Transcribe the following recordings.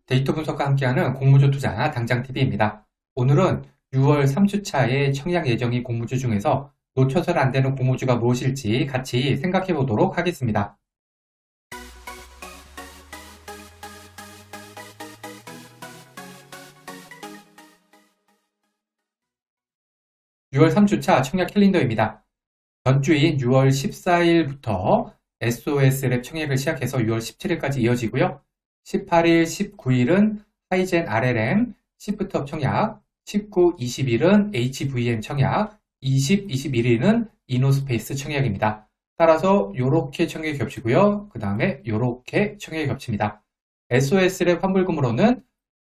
데이터 분석과 함께하는 공모주 투자 당장TV입니다. 오늘은 6월 3주차의 청약 예정인 공모주 중에서 놓쳐서는 안 되는 공모주가 무엇일지 같이 생각해 보도록 하겠습니다. 6월 3주차 청약 캘린더입니다. 전주인 6월 14일부터 SOS랩 청약을 시작해서 6월 17일까지 이어지고요. 18일, 19일은 하이젠 RLM, 시프트업 청약, 19, 20일은 HVM 청약, 20, 21일은 이노스페이스 청약입니다. 따라서 이렇게 청약이 겹치고요. 그 다음에 이렇게 청약이 겹칩니다. SOS랩 환불금으로는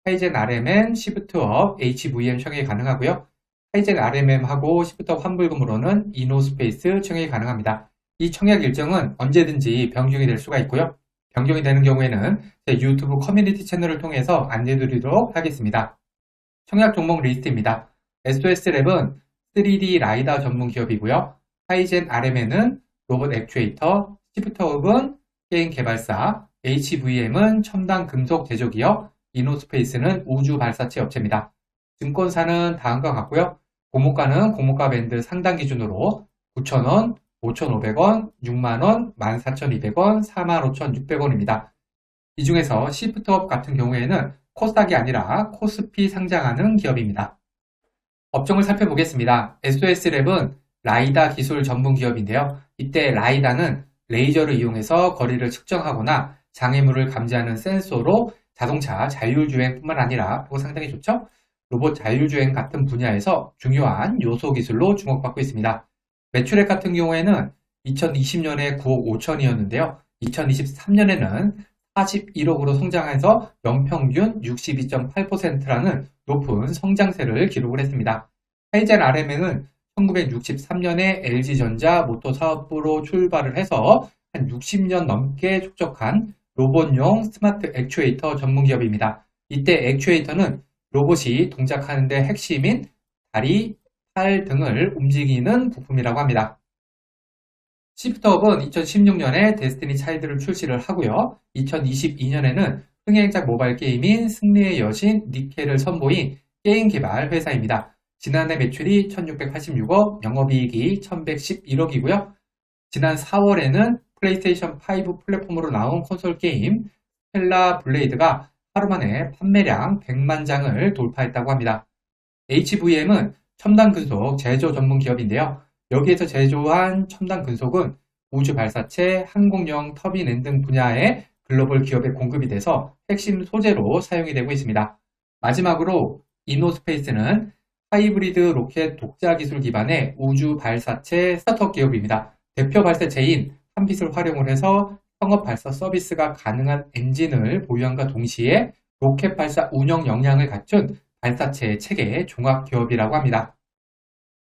하이젠 RMN, 시프트업, HVM 청약이 가능하고요. 하이젠 RMM하고 시프트업 환불금으로는 이노스페이스 청약이 가능합니다. 이 청약 일정은 언제든지 변경이 될 수가 있고요. 변경이 되는 경우에는 제 유튜브 커뮤니티 채널을 통해서 안내드리도록 하겠습니다. 청약 종목 리스트입니다. SOS랩은 3D 라이다 전문 기업이고요. 하이젠 RMN은 로봇 액추에이터, 시프트업은 게임 개발사, HVM은 첨단 금속 제조기업, 이노스페이스는 우주 발사체 업체입니다. 증권사는 다음과 같고요. 공모가는 공모가 밴드 상단 기준으로 9,000원, 5,500원, 6만원, 14,200원, 45,600원입니다. 이 중에서 시프트업 같은 경우에는 코스닥이 아니라 코스피 상장하는 기업입니다. 업종을 살펴보겠습니다. SOS랩은 라이다 기술 전문 기업인데요. 이때 라이다는 레이저를 이용해서 거리를 측정하거나 장애물을 감지하는 센서로 자동차 자율주행뿐만 아니라 상당히 좋죠? 로봇 자율주행 같은 분야에서 중요한 요소 기술로 주목받고 있습니다. 매출액 같은 경우에는 2020년에 9억 5천이었는데요. 2023년에는 41억으로 성장해서 연평균 62.8%라는 높은 성장세를 기록을 했습니다. 하이젠 RMN은 1963년에 LG전자 모터 사업부로 출발을 해서 한 60년 넘게 촉적한 로봇용 스마트 액추에이터 전문 기업입니다. 이때 액추에이터는 로봇이 동작하는 데 핵심인 다리, 팔 등을 움직이는 부품이라고 합니다. 시프트업은 2016년에 데스티니 차일드를 출시를 하고요. 2022년에는 흥행작 모바일 게임인 승리의 여신 니켈을 선보인 게임 개발 회사입니다. 지난해 매출이 1686억, 영업이익이 1111억이고요. 지난 4월에는 플레이스테이션 5 플랫폼으로 나온 콘솔 게임 스텔라 블레이드가 하루 만에 판매량 100만 장을 돌파했다고 합니다. HVM은 첨단 금속 제조 전문 기업인데요. 여기에서 제조한 첨단 금속은 우주 발사체, 항공용 터빈 등 분야의 글로벌 기업에 공급이 돼서 핵심 소재로 사용이 되고 있습니다. 마지막으로 이노스페이스는 하이브리드 로켓 독자 기술 기반의 우주 발사체 스타트업 기업입니다. 대표 발사체인 한빛을 활용을 해서 상업 발사 서비스가 가능한 엔진을 보유함과 동시에 로켓 발사 운영 역량을 갖춘 발사체 체계 종합 기업이라고 합니다.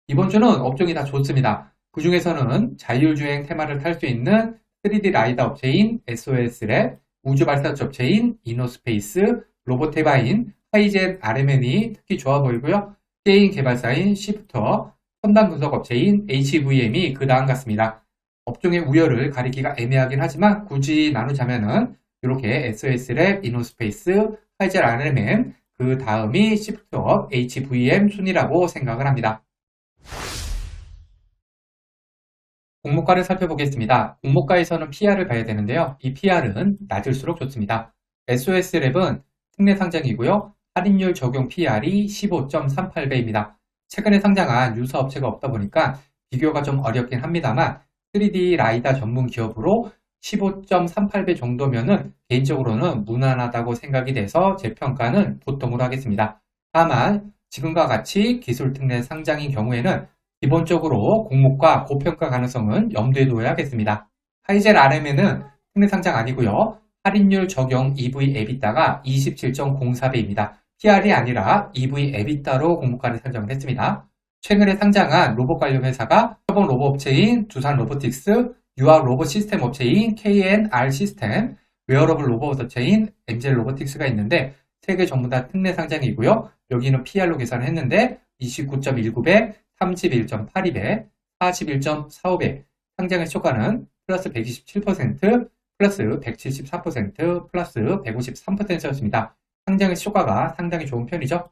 이번 주는 업종이 다 좋습니다. 그 중에서는 자율주행 테마를 탈 수 있는 3D 라이다 업체인 SOS랩, 우주 발사체 업체인 이노스페이스, 로보테바인, 하이젠 RMN이 특히 좋아 보이고요. 게임 개발사인 시프터, 첨단 분석 업체인 HVM이 그 다음 같습니다. 업종의 우열을 가리기가 애매하긴 하지만 굳이 나누자면은 이렇게 SOS랩, 이노스페이스, 하이젠 RMN, 그 다음이 시프트업, HVM 순이라고 생각을 합니다. 공모가를 살펴보겠습니다. 공모가에서는 PR을 봐야 되는데요. 이 PR은 낮을수록 좋습니다. SOS랩은 특례 상장이고요. 할인율 적용 PR이 15.38배입니다. 최근에 상장한 유사 업체가 없다 보니까 비교가 좀 어렵긴 합니다만 3D 라이다 전문 기업으로 15.38배 정도면은 개인적으로는 무난하다고 생각이 돼서 제 평가는 보통으로 하겠습니다. 다만 지금과 같이 기술 특례 상장인 경우에는 기본적으로 공모가 고평가 가능성은 염두에 둬야겠습니다. 하이젠 RMN은 특례 상장 아니고요. 할인율 적용 EV EBITDA가 27.04배입니다. PR이 아니라 EV EBITDA로 공모가를 설정을 했습니다. 최근에 상장한 로봇 관련 회사가 협업 로봇 업체인 두산 로보틱스, 유학 로봇 시스템 업체인 KNR 시스템, 웨어러블 로봇 업체인 엔젤 로보틱스가 있는데 세 개 전부 다 특례 상장이고요. 여기는 PR로 계산을 했는데 29.19배, 31.82배, 41.45배, 상장의 시초가는 플러스 127%, 플러스 174%, 플러스 153%였습니다. 상장의 시초가가 상당히 좋은 편이죠.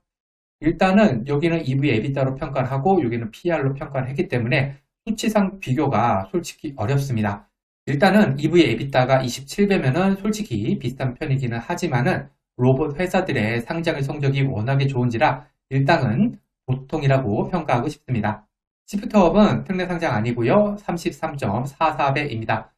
일단은 여기는 EV 에비타로 평가를 하고 여기는 PR로 평가를 했기 때문에 수치상 비교가 솔직히 어렵습니다. 일단은 EV 에비타가 27배면은 솔직히 비슷한 편이기는 하지만은 로봇 회사들의 상장의 성적이 워낙에 좋은지라 일단은 보통이라고 평가하고 싶습니다. 시프트업은 특례 상장 아니고요. 33.44배입니다.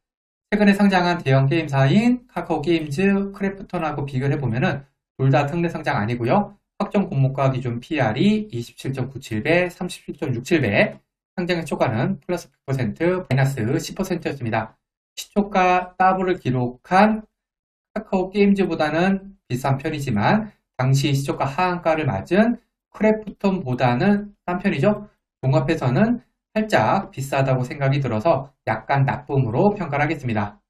최근에 상장한 대형 게임사인 카카오 게임즈, 크래프톤하고 비교를 해보면은 둘 다 특례 상장 아니고요. 확정 공모가 기준 PR이 27.97배, 37.67배, 상장의 초과는 플러스 100%, 마이너스 10%였습니다. 시초가 더블을 기록한 카카오 게임즈보다는 비싼 편이지만 당시 시초가 하한가를 맞은 크래프톤보다는 싼 편이죠. 종합해서는 살짝 비싸다고 생각이 들어서 약간 나쁨으로 평가를 하겠습니다.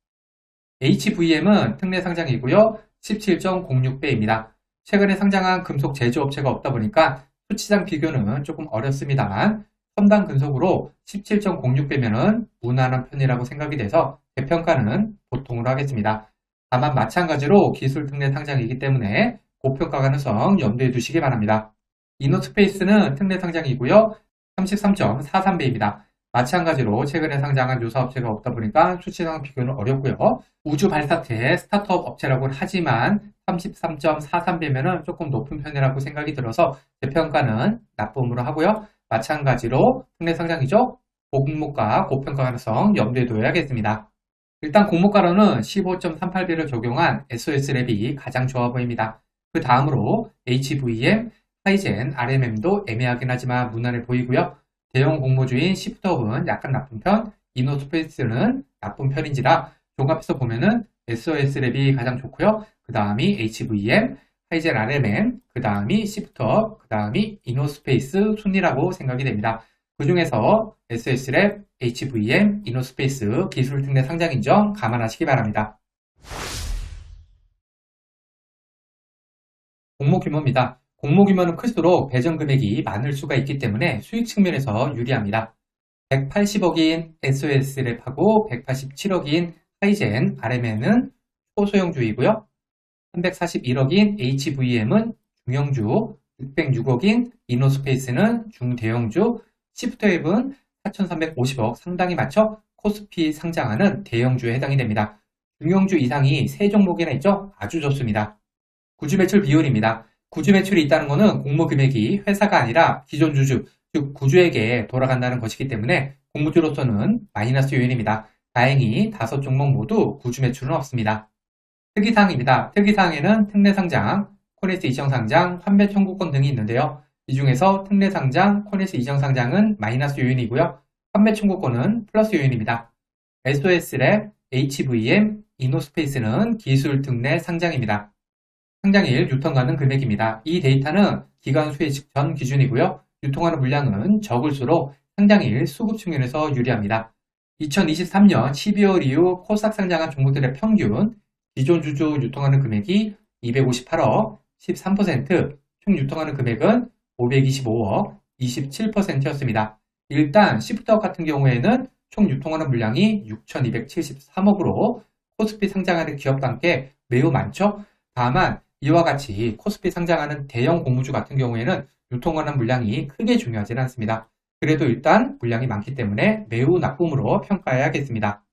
HVM은 특례 상장이고요. 17.06배입니다. 최근에 상장한 금속 제조업체가 없다 보니까 수치상 비교는 조금 어렵습니다만 첨단 금속으로 17.06배면은 무난한 편이라고 생각이 돼서 대평가는 보통으로 하겠습니다. 다만 마찬가지로 기술 특례 상장이기 때문에 고평가 가능성 염두에 두시기 바랍니다. 이노스페이스는 특례 상장이고요. 33.43배입니다. 마찬가지로 최근에 상장한 유사업체가 없다 보니까 수치상 비교는 어렵고요. 우주 발사체 스타트업 업체라고 하지만 33.43배면은 조금 높은 편이라고 생각이 들어서 대평가는 나쁨으로 하고요. 마찬가지로 특례 상장이죠. 고공모가 고평가 가능성 염두에 둬야겠습니다. 일단 공모가로는 15.38배를 적용한 SOS랩이 가장 좋아 보입니다. 그 다음으로 HVM, 하이젠, RMM도 애매하긴 하지만 무난해 보이고요. 대형 공모주인 시프트업은 약간 나쁜 편, 이노스페이스는 나쁜 편인지라 종합해서 보면은 SOS랩이 가장 좋고요. 그 다음이 HVM, 하이젠 RMM, 그 다음이 시프트업, 그 다음이 이노스페이스 순위라고 생각이 됩니다. 그 중에서 SOS랩, HVM, 이노스페이스 기술 특례 상장인 점 감안하시기 바랍니다. 공모 규모입니다. 공모 규모는 클수록 배정 금액이 많을 수가 있기 때문에 수익 측면에서 유리합니다. 180억인 SOS랩하고 187억인 하이젠 RMM은 초소형주이고요. 341억인 HVM은 중형주, 606억인 이노스페이스는 중대형주, 시프트웹은 4,350억 상당히 맞춰 코스피 상장하는 대형주에 해당이 됩니다. 중형주 이상이 3종목이나 있죠? 아주 좋습니다. 구주 매출 비율입니다. 구주 매출이 있다는 것은 공모 금액이 회사가 아니라 기존 주주, 즉 구주에게 돌아간다는 것이기 때문에 공모주로서는 마이너스 요인입니다. 다행히 5종목 모두 구주 매출은 없습니다. 특이사항입니다. 특이사항에는 특례상장, 코네스 이정상장, 환배 청구권 등이 있는데요. 이 중에서 특례상장, 코네스 이정상장은 마이너스 요인이고요. 환배 청구권은 플러스 요인입니다. SOS랩, HVM, 이노스페이스는 기술 특례 상장입니다. 상장일 유통가능 금액입니다. 이 데이터는 기간 수혜 직전 기준이고요. 유통하는 물량은 적을수록 상장일 수급 측면에서 유리합니다. 2023년 12월 이후 코스닥 상장한 종목들의 평균 기존 주주 유통하는 금액이 258억, 13%, 총 유통하는 금액은 525억, 27%였습니다. 일단 시프트업 같은 경우에는 총 유통하는 물량이 6,273억으로 코스피 상장하는 기업과 함께 매우 많죠. 다만 이와 같이 코스피 상장하는 대형 공모주 같은 경우에는 유통하는 물량이 크게 중요하지는 않습니다. 그래도 일단 물량이 많기 때문에 매우 나쁨으로 평가해야겠습니다.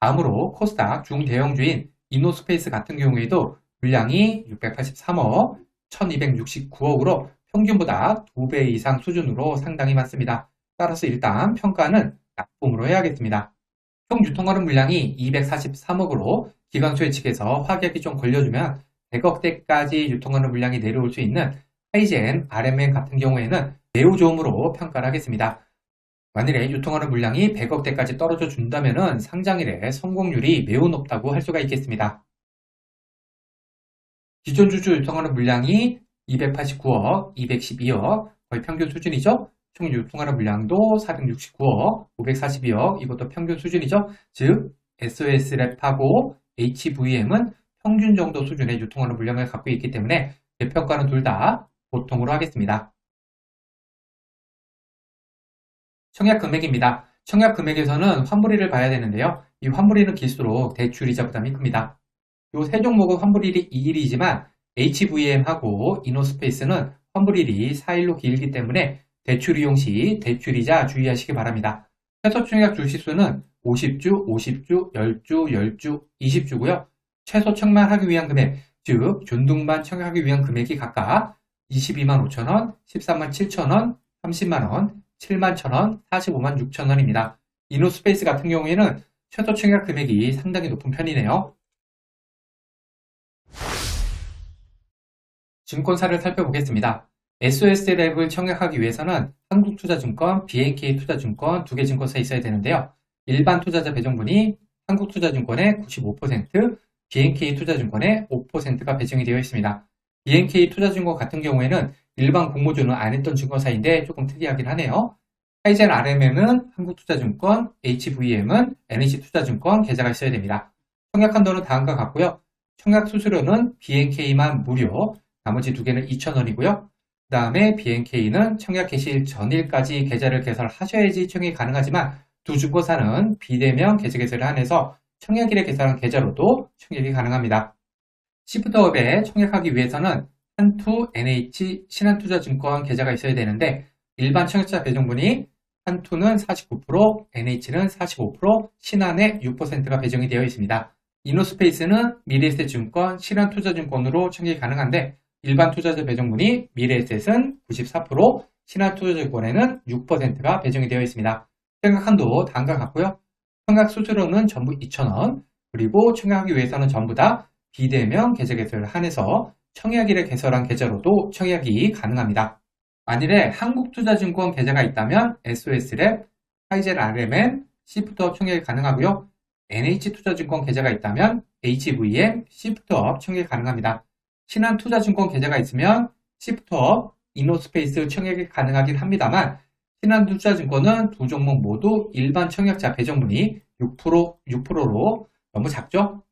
다음으로 코스닥 중대형주인 이노스페이스 같은 경우에도 물량이 683억, 1269억으로 평균보다 2배 이상 수준으로 상당히 많습니다. 따라서 일단 평가는 나쁨으로 해야겠습니다. 총 유통하는 물량이 243억으로 기관소의 측에서 화격이 좀 걸려주면 100억대까지 유통하는 물량이 내려올 수 있는 하이젠, RMM 같은 경우에는 매우 좋음으로 평가를 하겠습니다. 만일에 유통하는 물량이 100억대까지 떨어져 준다면 상장일의 성공률이 매우 높다고 할 수가 있겠습니다. 기존 주주 유통하는 물량이 289억, 212억, 거의 평균 수준이죠. 총 유통하는 물량도 469억, 542억, 이것도 평균 수준이죠. 즉, SOS랩하고 HVM은 평균 정도 수준의 유통하는 물량을 갖고 있기 때문에 대평가는 둘 다 보통으로 하겠습니다. 청약 금액입니다. 청약 금액에서는 환불일을 봐야 되는데요. 이 환불일은 길수록 대출이자 부담이 큽니다. 이 세 종목은 환불일이 2일이지만 HVM하고 이노스페이스는 환불일이 4일로 길기 때문에 대출 이용 시 대출이자 주의하시기 바랍니다. 최소 청약 주시수는 50주, 50주, 10주, 10주, 20주고요. 최소 청약하기 위한 금액, 즉 존중반 청약하기 위한 금액이 각각 22만 5천원, 13만 7천원, 30만원, 7만 1천원, 45만 6천원입니다. 이노스페이스 같은 경우에는 최소 청약 금액이 상당히 높은 편이네요. 증권사를 살펴보겠습니다. SOS랩을 청약하기 위해서는 한국투자증권, BNK투자증권 두 개 증권사에 있어야 되는데요. 일반 투자자 배정분이 한국투자증권의 95%, BNK투자증권의 5%가 배정이 되어 있습니다. BNK투자증권 같은 경우에는 일반 공모주는 안 했던 증권사인데 조금 특이하긴 하네요. 하이젠 RMM은 한국투자증권, HVM은 NH투자증권 계좌가 있어야 됩니다. 청약 한도는 다음과 같고요. 청약 수수료는 BNK만 무료, 나머지 두 개는 2,000원이고요. 그 다음에 BNK는 청약 개시일 전일까지 계좌를 개설하셔야지 청약이 가능하지만 두 증권사는 비대면 계좌 개설을 한해서 청약일에 개설한 계좌로도 청약이 가능합니다. 시프트업에 청약하기 위해서는 한투, NH, 신한투자증권 계좌가 있어야 되는데 일반 청약자 배정분이 한투는 49%, NH는 45%, 신한의 6%가 배정이 되어 있습니다. 이노스페이스는 미래에셋증권, 신한투자증권으로 청약이 가능한데 일반 투자자 배정분이 미래에셋은 94%, 신한투자증권에는 6%가 배정이 되어 있습니다. 청약 한도 다음과 같고요. 청약 수수료는 전부 2,000원, 그리고 청약하기 위해서는 전부 다 비대면 계좌 개설을 한해서 청약일에 개설한 계좌로도 청약이 가능합니다. 만일에 한국투자증권 계좌가 있다면 SOS랩, 하이젠 RMM, 시프트업 청약이 가능하고요. NH투자증권 계좌가 있다면 HVM, 시프트업 청약이 가능합니다. 신한투자증권 계좌가 있으면 시프트업, 이노스페이스 청약이 가능하긴 합니다만 신한투자증권은 두 종목 모두 일반 청약자 배정분이 6%로 너무 작죠?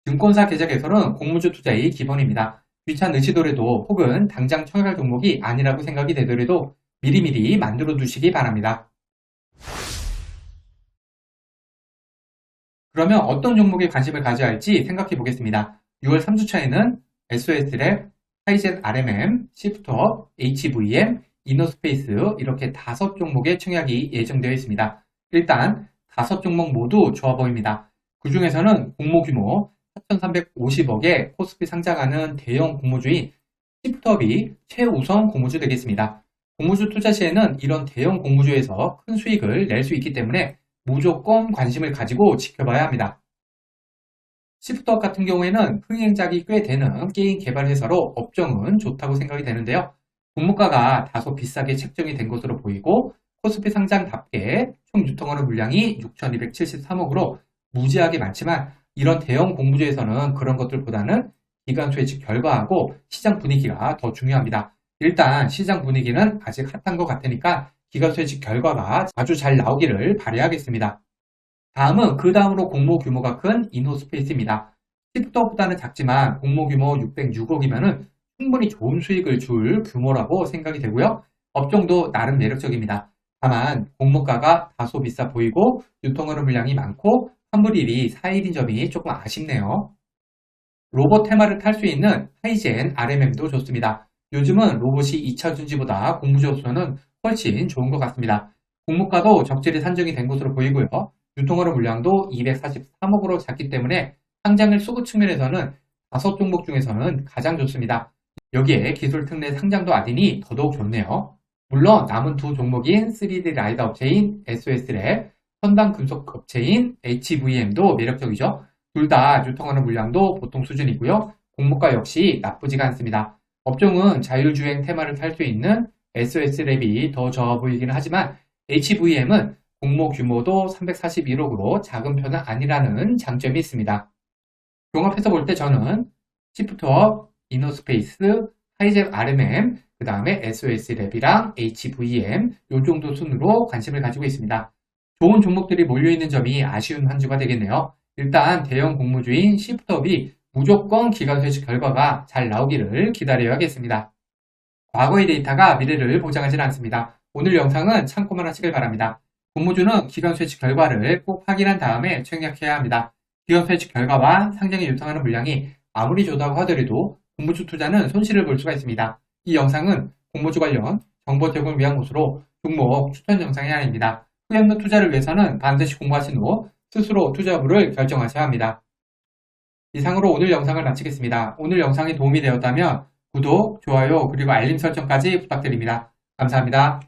증권사 계좌 개설은 공모주 투자의 기본입니다. 귀찮으시더라도 혹은 당장 청약할 종목이 아니라고 생각이 되더라도 미리미리 만들어 두시기 바랍니다. 그러면 어떤 종목에 관심을 가져야 할지 생각해 보겠습니다. 6월 3주차에는 SOS랩, 하이젠 RMM, 시프트업, HVM, 이노스페이스 이렇게 5종목의 청약이 예정되어 있습니다. 일단 5종목 모두 좋아 보입니다. 그 중에서는 공모 규모 4,350억에 코스피 상장하는 대형 공모주인 시프트업이 최우선 공모주 되겠습니다. 공모주 투자 시에는 이런 대형 공모주에서 큰 수익을 낼 수 있기 때문에 무조건 관심을 가지고 지켜봐야 합니다. 시프트업 같은 경우에는 흥행작이 꽤 되는 게임 개발 회사로 업종은 좋다고 생각이 되는데요. 공모가가 다소 비싸게 책정이 된 것으로 보이고 코스피 상장답게 총 유통하는 물량이 6,273억으로 무지하게 많지만 이런 대형 공모주에서는 그런 것들보다는 기간소의 예측 결과하고 시장 분위기가 더 중요합니다. 일단 시장 분위기는 아직 핫한 것 같으니까 기간소 예측 결과가 아주 잘 나오기를 바라야겠습니다. 다음은 그 다음으로 공모 규모가 큰 이노스페이스입니다. 시프트업보다는 작지만 공모 규모 606억이면 충분히 좋은 수익을 줄 규모라고 생각이 되고요. 업종도 나름 매력적입니다. 다만 공모가가 다소 비싸 보이고 유통하는 물량이 많고 환불일이 4일인 점이 조금 아쉽네요. 로봇 테마를 탈 수 있는 하이젠 RMM도 좋습니다. 요즘은 로봇이 2차 전지보다 공모주 수는 훨씬 좋은 것 같습니다. 공모가도 적절히 산정이 된 것으로 보이고요. 유통하는 물량도 243억으로 작기 때문에 상장일 수급 측면에서는 5종목 중에서는 가장 좋습니다. 여기에 기술 특례 상장도 아니니 더더욱 좋네요. 물론 남은 두 종목인 3D 라이더 업체인 SOS랩, 선박 금속 업체인 HVM도 매력적이죠. 둘 다 유통하는 물량도 보통 수준이고요. 공모가 역시 나쁘지가 않습니다. 업종은 자율주행 테마를 탈 수 있는 SOS랩이 더 좋아 보이기는 하지만 HVM은 공모 규모도 341억으로 작은 편은 아니라는 장점이 있습니다. 종합해서 볼 때 저는 시프트업, 이노스페이스, 하이젠 RMM, 그 다음에 SOS랩이랑 HVM 요 정도 순으로 관심을 가지고 있습니다. 좋은 종목들이 몰려있는 점이 아쉬운 한 주가 되겠네요. 일단 대형 공모주인 시프트업이 무조건 기간소 예측 결과가 잘 나오기를 기다려야겠습니다. 과거의 데이터가 미래를 보장하지 않습니다. 오늘 영상은 참고만 하시길 바랍니다. 공모주는 기간소 예측 결과를 꼭 확인한 다음에 청약해야 합니다. 기간소 예측 결과와 상장에 유통하는 물량이 아무리 좋다고 하더라도 공모주 투자는 손실을 볼 수가 있습니다. 이 영상은 공모주 관련 정보 제공을 위한 것으로 종목 추천 영상이 아닙니다. 후회 없는 투자를 위해서는 반드시 공부하신 후 스스로 투자 여부를 결정하셔야 합니다. 이상으로 오늘 영상을 마치겠습니다. 오늘 영상이 도움이 되었다면 구독, 좋아요, 그리고 알림 설정까지 부탁드립니다. 감사합니다.